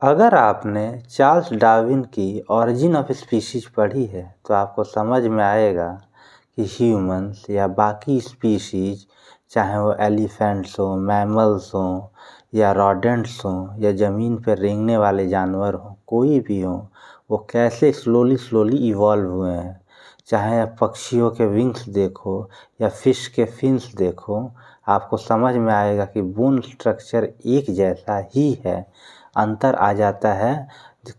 अगर आपने Charles Darwin की ऑरिजिन ऑफ स्पीशीज पढ़ी है तो आपको समझ में आएगा कि ह्यूमंस या बाकी स्पीशीज, चाहे वो एलिफेंट्स हों, मैमल्स हों या रॉडेंट्स हों या ज़मीन पर रेंगने वाले जानवर हों, कोई भी हों, वो कैसे स्लोली इवॉल्व हुए हैं। चाहे आप पक्षियों के विंग्स देखो या फिश के फिन्स देखो, आपको समझ में आएगा कि बोन स्ट्रक्चर एक जैसा ही है। अंतर आ जाता है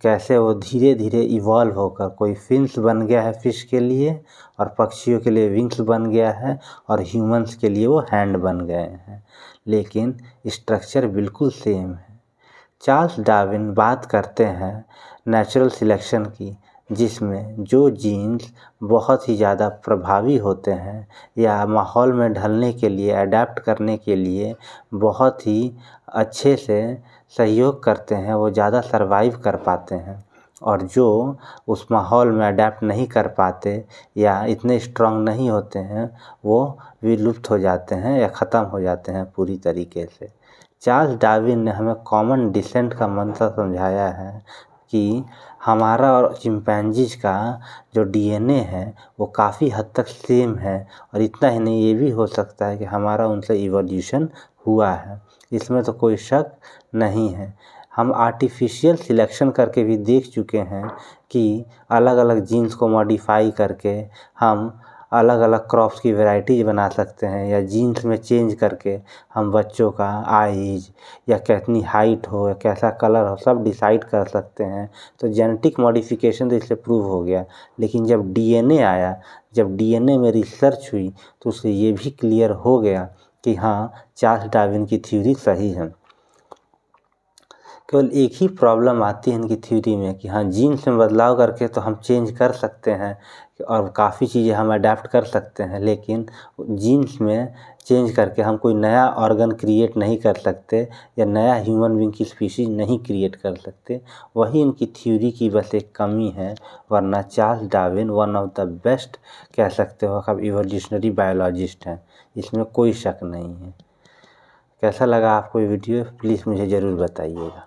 कैसे वो धीरे धीरे इवॉल्व होकर कोई फिन्स बन गया है फिश के लिए, और पक्षियों के लिए विंग्स बन गया है, और ह्यूमंस के लिए वो हैंड बन गए हैं, लेकिन स्ट्रक्चर बिल्कुल सेम है। चार्ल्स डार्विन बात करते हैं नेचुरल सिलेक्शन की, जिसमें जो जीन्स बहुत ही ज़्यादा प्रभावी होते हैं या माहौल में ढलने के लिए, अडेप्ट करने के लिए बहुत ही अच्छे से सहयोग करते हैं, वो ज़्यादा सर्वाइव कर पाते हैं, और जो उस माहौल में अडेप्ट नहीं कर पाते या इतने स्ट्रांग नहीं होते हैं, वो विलुप्त हो जाते हैं या ख़त्म हो जाते हैं पूरी तरीके से। चार्ल्स डार्विन ने हमें कॉमन डिसेंट का मंत्र समझाया है कि हमारा और चिंपैंजीज का जो डीएनए है वो काफ़ी हद तक सेम है, और इतना ही नहीं, ये भी हो सकता है कि हमारा उनसे इवोल्यूशन हुआ है, इसमें तो कोई शक नहीं है। हम आर्टिफिशियल सिलेक्शन करके भी देख चुके हैं कि अलग अलग जीन्स को मॉडिफाई करके हम अलग अलग क्रॉप्स की वैरायटीज बना सकते हैं, या जीन्स में चेंज करके हम बच्चों का आईज या कितनी हाइट हो या कैसा कलर हो सब डिसाइड कर सकते हैं। तो जेनेटिक मॉडिफिकेशन तो इससे प्रूव हो गया, लेकिन जब डीएनए आया, जब डीएनए में रिसर्च हुई तो उससे ये भी क्लियर हो गया कि हाँ, चार्ल्स डार्विन की थ्योरी सही है। केवल एक ही प्रॉब्लम आती है इनकी थ्योरी में कि हाँ, जीन्स में बदलाव करके तो हम चेंज कर सकते हैं और काफ़ी चीज़ें हम अडेप्ट कर सकते हैं, लेकिन जीन्स में चेंज करके हम कोई नया ऑर्गन क्रिएट नहीं कर सकते या नया ह्यूमन बीइंग की स्पीशीज नहीं क्रिएट कर सकते। वही इनकी थ्योरी की बस एक कमी है, वरना Charles Darwin one of the best कह सकते हो आप इवोल्यूशनरी बायोलॉजिस्ट हैं, इसमें कोई शक नहीं है। कैसा लगा आपको ये वीडियो, प्लीज़ मुझे ज़रूर बताइएगा।